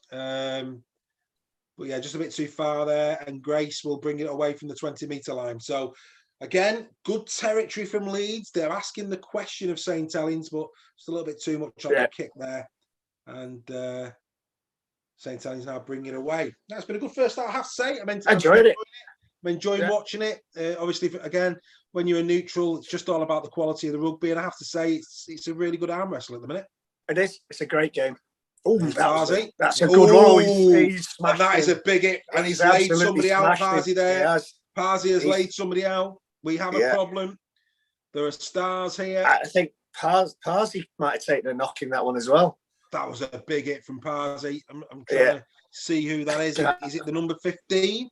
But yeah, just a bit too far there. And Grace will bring it away from the 20-metre line. So, again, good territory from Leeds. They're asking the question of St. Helens, but just a little bit too much on the kick there. And St. Helens now bring it away. That's been a good first start, I have to say. I enjoyed it. I'm enjoying watching it. Obviously, again, when you're a neutral, it's just all about the quality of the rugby. And I have to say, it's a really good arm wrestle at the minute. It is. It's a great game. Oh, that's a good one. And that is a big hit. And he's laid somebody out, Parzy there. Parzy has laid somebody out. We have a problem. There are stars here. I think Parzy might have taken a knock in that one as well. That was a big hit from Parzy. I'm trying to see who that is. Is it the number 15?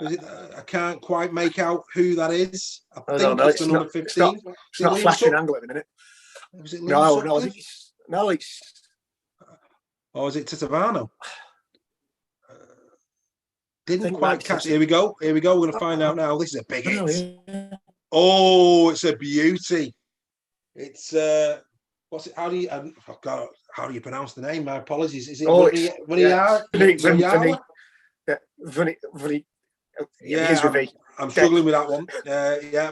I can't quite make out who that is. I think it's the number 15. It's not a flashing angle at the minute. No, it's. Or is it Titavano? Didn't quite catch it. Here we go. We're going to find out now. This is a big hit. Yeah. Oh, it's a beauty. It's what's it? How do you pronounce the name? My apologies. Is it Vuniala? Yeah, I'm struggling with that one.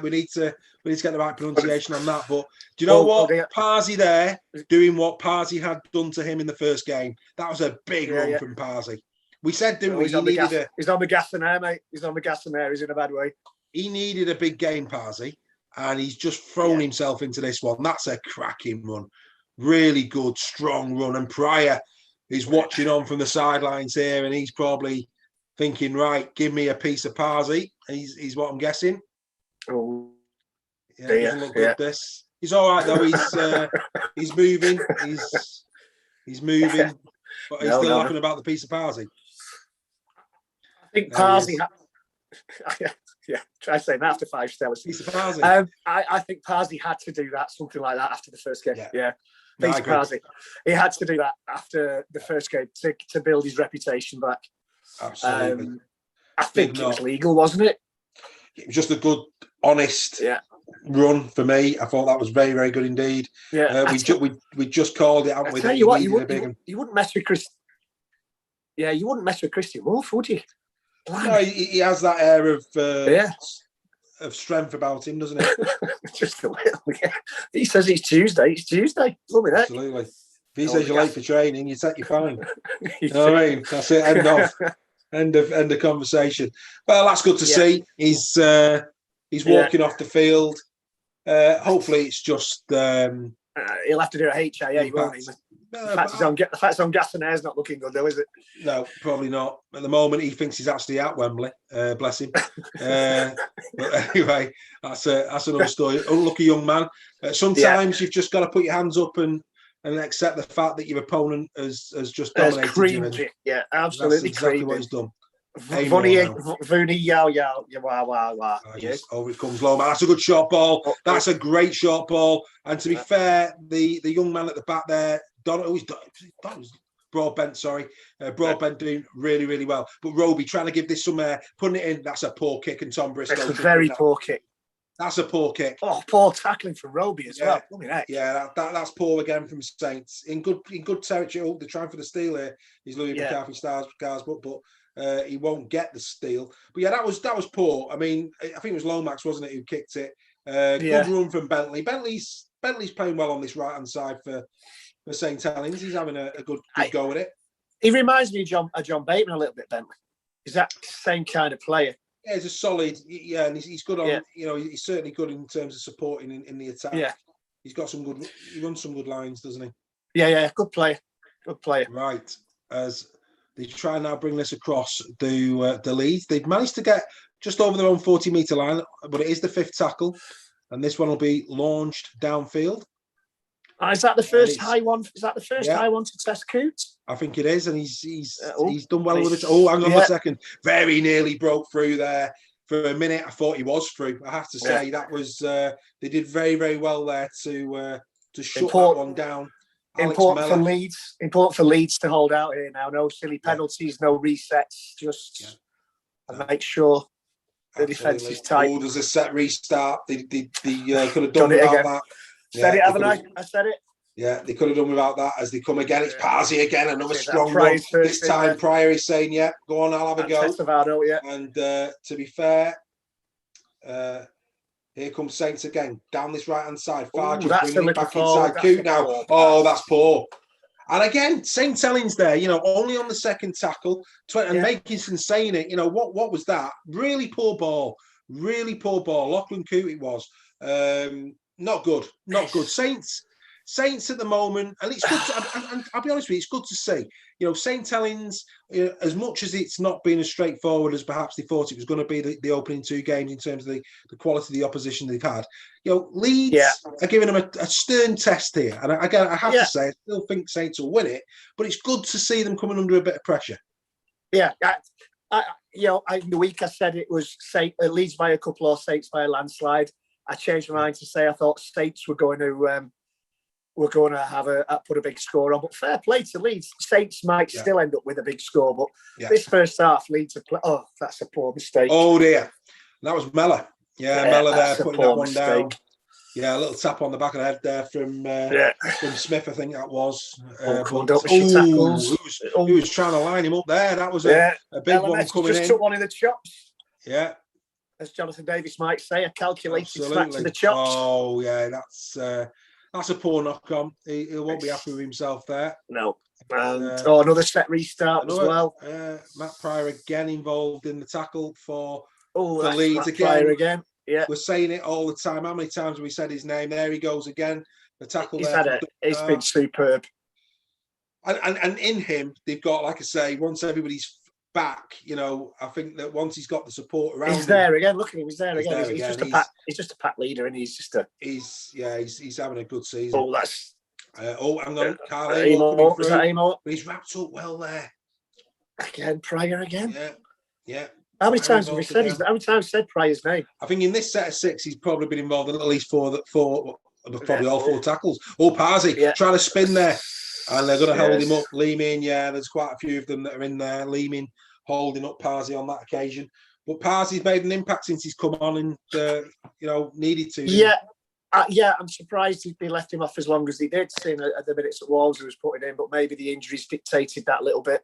We need to get the right pronunciation on that. But do you know what? Parsi there doing what Parsi had done to him in the first game. That was a big run from Parsi. We said, didn't we? He's on the gas and air, mate. He's on the gas and air. He's in a bad way. He needed a big game, Parsi, and he's just thrown himself into this one. That's a cracking run. Really good, strong run. And Pryor is watching on from the sidelines here, and he's probably thinking, right, give me a piece of Parsi. He's what I'm guessing. Oh, yeah, doesn't look good. This. He's all right though. He's moving. He's moving, but he's still laughing about the piece of Parsi. I think Parsi. Try saying that after 5 steps. Piece of Parsi. I think Parsi had to do that, something like that after the first game. Yeah. Piece of Parsi. He had to do that after the first game to build his reputation back. Absolutely. I think it was legal, wasn't it? It was just a good, honest run for me. I thought that was very, very good indeed. Yeah, we just called it, haven't we? Tell you what, you wouldn't mess with Chris. Yeah, you wouldn't mess with Christian Wolf, would you? No, he has that air of strength about him, doesn't he? Just a little. Yeah. He says it's Tuesday. It's Tuesday. Love me that. Absolutely. If he says you're late for training, you take your fine. You know what I mean? That's it. End of conversation. Well, that's good to see. He's walking off the field. Hopefully, it's just. He'll have to do a HIA, won't he? The fact it's on gas and air is not looking good, though, is it? No, probably not. At the moment, he thinks he's actually at Wembley. Bless him. But anyway, that's another story. Unlucky young man. Sometimes you've just got to put your hands up and accept the fact that your opponent has just dominated you. Yeah, absolutely. That's exactly what he's done. Vuni yow. Over it comes low, man. That's a good short ball. That's a great short ball. And to be fair, the young man at the back there, Broadbent, Broadbent doing really, really well. But Roby trying to give this some air, putting it in. That's a poor kick, and Tom Briscoe. It's a very poor kick. That's a poor kick. Oh, poor tackling from Roby as well. Yeah, that's poor again from Saints. In good territory. Oh, they're trying for the steal here. He's Louis McCarthy stars, but he won't get the steal. But yeah, that was poor. I mean, I think it was Lomax, wasn't it, who kicked it? Good run from Bentley. Bentley's playing well on this right hand side for St. Helens. He's having a good go with it. He reminds me of John Bateman a little bit, Bentley. Is that same kind of player? Yeah, he's a solid. Yeah, and he's good on. You know, he's certainly good in terms of supporting in the attack. Yeah, he's got some good. He runs some good lines, doesn't he? Yeah, good player. Right, as they try now bring this across the Leeds. They've managed to get just over their own 40-metre line, but it is the 5th tackle, and this one will be launched downfield. Is that the first high one? Is that the first high one to test Coots? I think it is, and he's done well with it. Oh, hang on a second! Very nearly broke through there. For a minute, I thought he was through. I have to say that was they did very, very well there to shut that one down. Important for Leeds to hold out here now. No silly penalties, no resets. Just make sure the defence is tight. Oh, there's a set restart. They could have done without that. Said it, haven't I? I said it. Yeah, they could have done without that as they come again. It's Parsi again, another strong one. This time, Pryor is saying, go on, I'll have a go. And to be fair, here comes Saints again, down this right-hand side. Farge bringing it back inside. Cute now. Oh, that's poor. And again, St. Helens there, only on the second tackle, and making some saying it. What was that? Really poor ball. Lachlan Coote it was. Not good. Saints at the moment, and it's good. And I'll be honest with you, it's good to see. St. Helens, as much as it's not been as straightforward as perhaps they thought it was going to be the opening 2 games in terms of the quality of the opposition they've had. Leeds are giving them a stern test here, and again, I have to say, I still think Saints will win it, but it's good to see them coming under a bit of pressure. Yeah, in the week I said it was Leeds by a couple or Saints by a landslide. I changed my mind to say I thought Saints were going to we're going to put a big score on. But fair play to Leeds. Saints might still end up with a big score, but this first half, Leeds have played. Oh, that's a poor mistake. Oh dear, that was Mellor. Yeah, Mellor there putting that one down. Yeah, a little tap on the back of the head there from Smith, I think that was. Who was trying to line him up there? That was a big LMS one coming just in. Took one in the chops. Yeah. As Jonathan Davis might say, a calculated smack to the chops. Oh, yeah, that's a poor knock on. He won't be happy with himself there. No. Another set restart as well. Matt Pryor again involved in the tackle for Matt Leeds again. Pryor again. Yeah. We're saying it all the time. How many times have we said his name? There he goes again. The tackle It's been superb. And in him, they've got, like I say, once everybody's back, I think that once he's got the support around he's there again. Look at him, he's there again. He's just a pack leader, and he's having a good season. Oh, that's hang on, Carly, is that Amo? But he's wrapped up well there. Again, Pryor again. Yeah. How many times have we said said Pryor's name? I think in this set of 6, he's probably been involved in at least four, probably all 4 tackles. Oh, Parsi trying to spin there. And they're going to hold him up. Leeming, there's quite a few of them that are in there. Leeming holding up Parsi on that occasion. But Parsi's made an impact since he's come on and, needed to. Yeah. I'm surprised they left him off as long as they did, seeing at the minutes that Wolves was putting in. But maybe the injuries dictated that a little bit.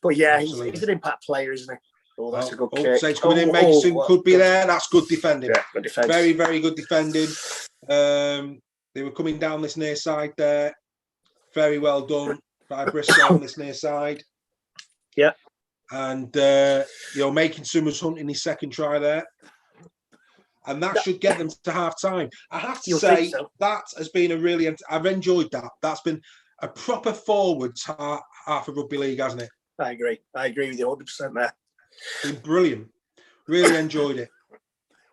But he's an impact player, isn't he? Oh, that's a good kick. Saints coming in, Mason could be there. That's good defending. Yeah, good defence. Very, very good defending. They were coming down this near side there. Very well done by Briscoe on this near side. Yeah. And, making Summers Hunt in his second try there. And that should get them to half-time. I have to say, that has been I've enjoyed that. That's been a proper forwards half of rugby league, hasn't it? I agree with you 100% there. Been brilliant. Really enjoyed it.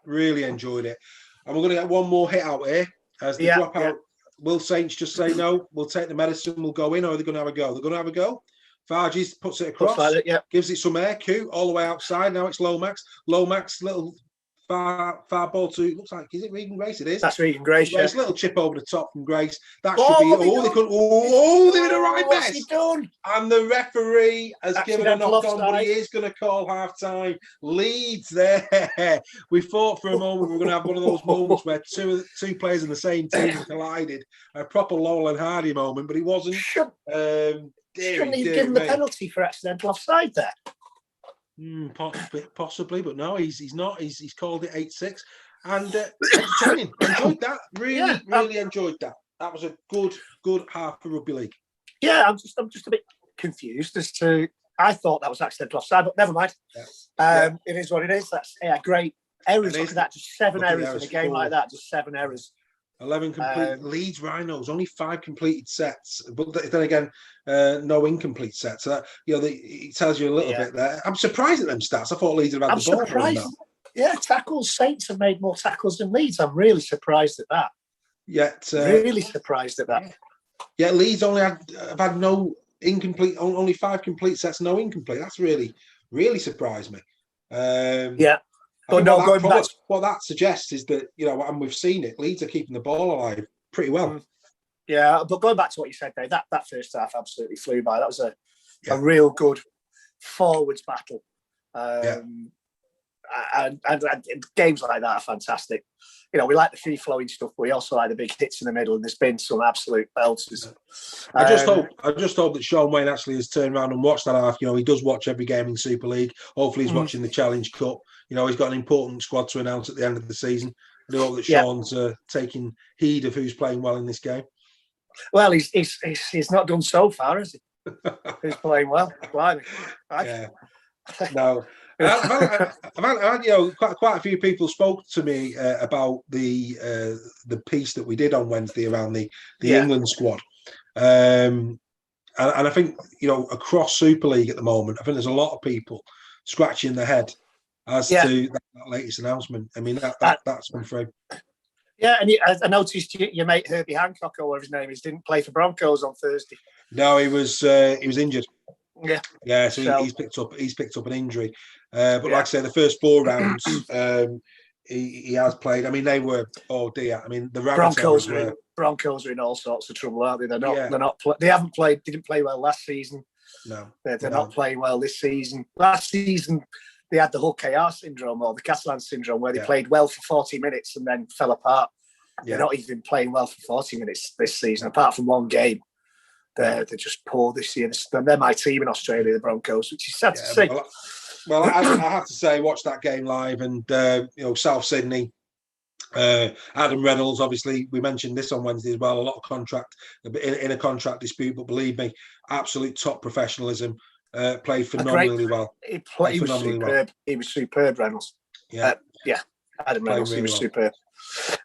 Really enjoyed it. And we're going to get one more hit out here as they drop out. Will Saints just say no? We'll take the medicine. We'll go in, or are they going to have a go? They're going to have a go. Farges puts it across. Gives it some air. Q all the way outside. Now it's Lomax. Lomax, little far ball to. Looks like, is it Regan Grace? It is. That's Regan Grace. Grace, little chip over the top from Grace. That should be. They're in a right mess. Done? And the referee has given a knock on, but he is going to call half time. Leeds there. We thought for a moment we were going to have one of those moments where two players in the same team collided. A proper Laurel and Hardy moment, but it wasn't. Shouldn't he have given the penalty for accidental offside there? Possibly, but no, he's not. He's called it 8-6, and entertaining. Enjoyed that. Really enjoyed that. That was a good half for rugby league. Yeah, I'm just a bit confused as to. I thought that was accidental offside, but never mind. It is what it is. That's great errors. Look at that, just 7 errors in a game like that. Just 7 errors. 11 complete. Leeds Rhinos only 5 completed sets, but then again, no incomplete sets. So that, it tells you a little bit there. I'm surprised at them stats. I thought Leeds had the ball. Surprised. Yeah, tackles. Saints have made more tackles than Leeds. I'm really surprised at that. Really surprised at that. Yeah, Leeds have had no incomplete. Only 5 complete sets, no incomplete. That's really surprised me. But no, what that suggests is that, and we've seen it, Leeds are keeping the ball alive pretty well. Yeah, but going back to what you said, Dave, that first half absolutely flew by. That was a real good forwards battle. And games like that are fantastic. We like the free-flowing stuff, but we also like the big hits in the middle, and there's been some absolute belters. I just hope that Sean Wayne actually has turned around and watched that half. He does watch every game in Super League. Hopefully he's watching the Challenge Cup. He's got an important squad to announce at the end of the season. I hope that Sean's taking heed of who's playing well in this game. Well, he's not done so far, has he? He's playing well. Blimey. No. I've had quite a few people spoke to me about the piece that we did on Wednesday around the England squad, and I think across Super League at the moment, I think there's a lot of people scratching their head as to that latest announcement. I mean that's come through. Yeah, and I noticed your mate Herbie Hancock, or whatever his name is, didn't play for Broncos on Thursday. No, he was injured. So he's picked up an injury. But like I say, the first 4 rounds, he has played. I mean, they were, oh dear. I mean, the Broncos are in all sorts of trouble, aren't they? They haven't played. Didn't play well last season. No, they're not playing well this season. Last season, they had the whole KR syndrome or the Catalan syndrome, where they played well for 40 minutes and then fell apart. They're not even playing well for 40 minutes this season, apart from one game. They're just poor this year. They're my team in Australia, the Broncos, which is sad to see. Well, I have to say, watch that game live, and South Sydney. Adam Reynolds, obviously, we mentioned this on Wednesday as well. A lot of contract in a contract dispute, but believe me, absolute top professionalism. Played phenomenally well. He was superb. He was superb, Reynolds. Adam Reynolds, he was superb.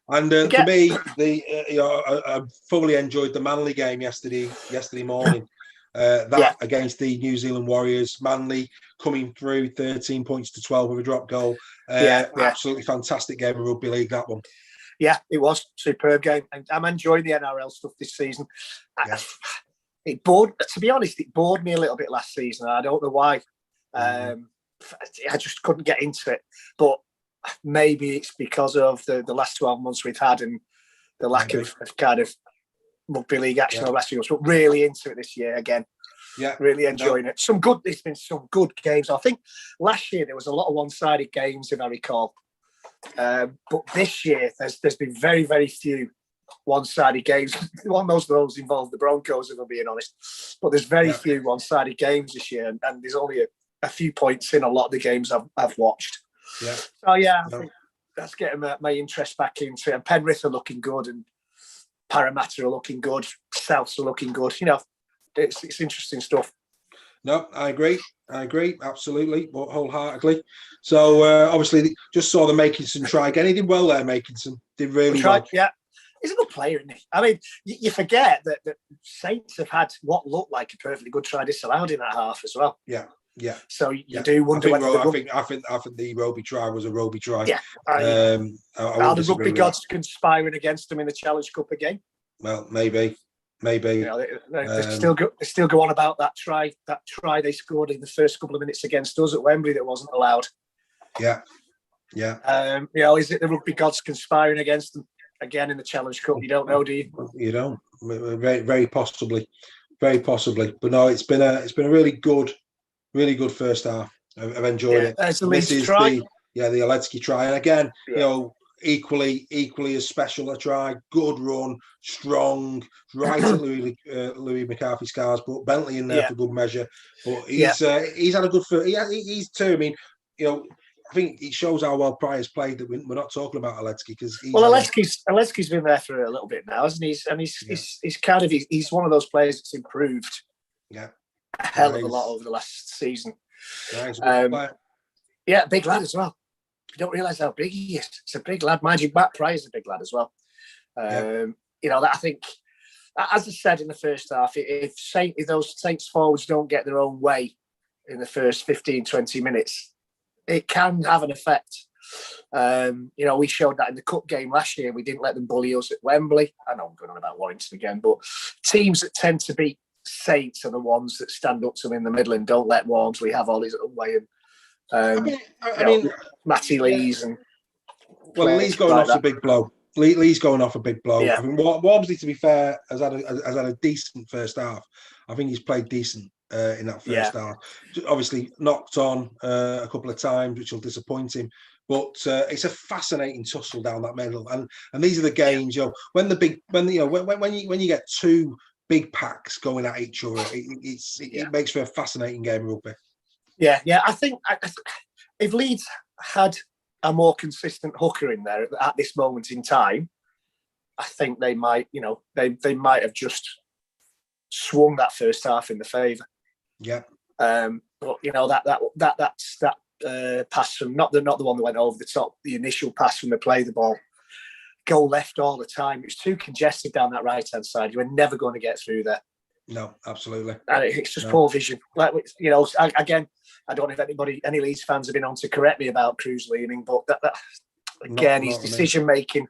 And for me, I fully enjoyed the Manly game yesterday morning. Against the New Zealand Warriors. Manly coming through 13 points to 12 with a drop goal. Absolutely fantastic game of rugby league, that one. Yeah, it was superb game. And I'm enjoying the NRL stuff this season. To be honest, it bored me a little bit last season. I don't know why. I just couldn't get into it. But maybe it's because of the last 12 months we've had and the lack of kind of rugby league action over the last few months, but really into it this year again. Yeah, really enjoying it. There's been some good games. I think last year there was a lot of one-sided games, if I recall. But this year there's been very, very few one-sided games. Most of those involve the Broncos, if I'm being honest. But there's very few one-sided games this year, and there's only a few points in a lot of the games I've watched. Yeah. So I think that's getting my interest back into it. And Penrith are looking good, and Parramatta are looking good. Souths are looking good. It's interesting stuff. No, I agree, absolutely, wholeheartedly. So obviously, just saw the Makinson try again. He did well there. Makinson did really well. Yeah, he's a good player, isn't he? I mean, you forget that Saints have had what looked like a perfectly good try disallowed in that half as well. Yeah. Yeah. So you do wonder whether I think the Roby try was a Roby try. Yeah. Are the rugby gods conspiring against them in the Challenge Cup again? Well, maybe. They still go on about that try they scored in the first couple of minutes against us at Wembley that wasn't allowed. Yeah. Is it the rugby gods conspiring against them again in the Challenge Cup? You don't know, do you? You don't. Very, very possibly. But no, it's been a really good first half. I've enjoyed it. It's the Leeds try. The Helens try, and again, equally as special a try. Good run, strong, right at Louis McCarthy's cars. But Bentley in there for good measure. But he's had a good first. He's too. I mean, I think it shows how well Pryor's played that we're not talking about Helens because Helens been there for a little bit now, hasn't he? And he's one of those players that's improved. Yeah. A hell of a lot over the last season. Big lad as well. You don't realise how big he is. It's a big lad. Mind you, Matt Pryor's a big lad as well. I think, as I said in the first half, if those Saints forwards don't get their own way in the first 15, 20 minutes, it can have an effect. We showed that in the Cup game last year. We didn't let them bully us at Wembley. I know I'm going on about Warrington again, but teams that tend to beat Saints are the ones that stand up to them in the middle and don't let Walmsley have all his own way. And Matty Lees and Lee's going off a big blow. Lee's going off a big blow. Yeah. I mean, Walmsley, to be fair, has had a decent first half. I think he's played decent in that first half. Obviously, knocked on a couple of times, which will disappoint him. But it's a fascinating tussle down that middle, and these are the games. When you get two big packs going at each other, it makes for a fascinating game of rugby. Yeah. I think if Leeds had a more consistent hooker in there at this moment in time, I think they might, they might have just swung that first half in the favour. Yeah. But that pass from not the one that went over the top, the initial pass from the play the ball, go left all the time. It was too congested down that right hand side. You were never going to get through there. No, absolutely. And it's just poor vision. Again, I don't know if any Leeds fans have been on to correct me about Cruz leaving, but that again, his decision making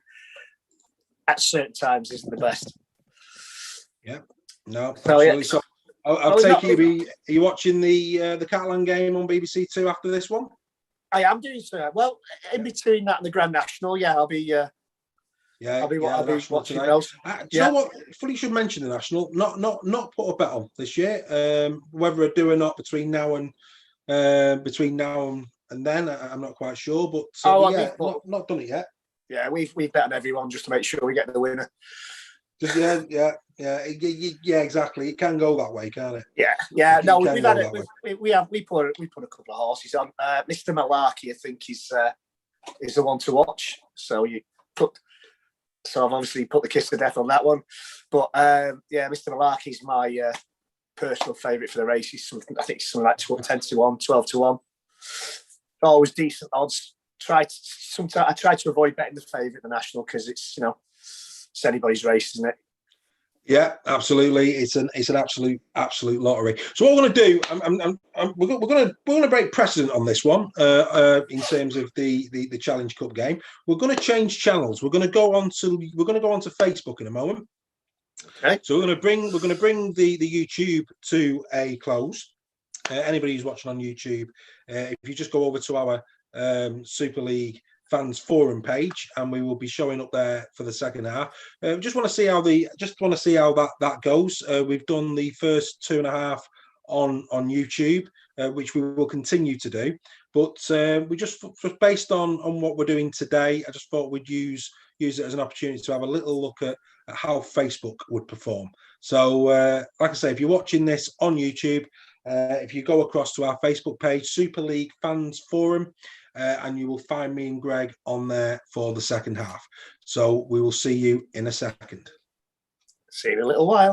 at certain times isn't the best. Yeah, no, absolutely. So I'll take you. Are you watching the Catalan game on BBC Two after this one? I am doing so. Well, in between that and the Grand National, I'll be. I'll be watching those. Do you know what? Funny you should mention the National. Not put a bet on this year. Whether I do or not between now and then, I'm not quite sure. But not done it yet. Yeah, we've bet on everyone just to make sure we get the winner. Yeah, exactly. It can go that way, can't it? Yeah. No, we've had it. We put a couple of horses on. Mr. Malarkey, I think, is the one to watch. So I've obviously put the kiss to death on that one. But Mr. Malarkey's my personal favourite for the race. I think it's something like 10-1, 12-1. Always decent odds. I try to avoid betting the favourite, the National, because it's anybody's race, isn't it? Yeah, absolutely. It's an absolute lottery. So what we're going to do, we're going to break precedent on this one in terms of the Challenge Cup game. We're going to change channels. We're going to go on to Facebook in a moment. Okay. So we're going to bring the YouTube to a close. Anybody who's watching on YouTube, if you just go over to our Super League Fans Forum page, and we will be showing up there for the second half. Just want to see how that goes. We've done the first 2.5 on YouTube, which we will continue to do. But we just based on what we're doing today, I just thought we'd use it as an opportunity to have a little look at how Facebook would perform. So, like I say, if you're watching this on YouTube, if you go across to our Facebook page, Super League Fans Forum, and you will find me and Greg on there for the second half. So we will see you in a second. See you in a little while.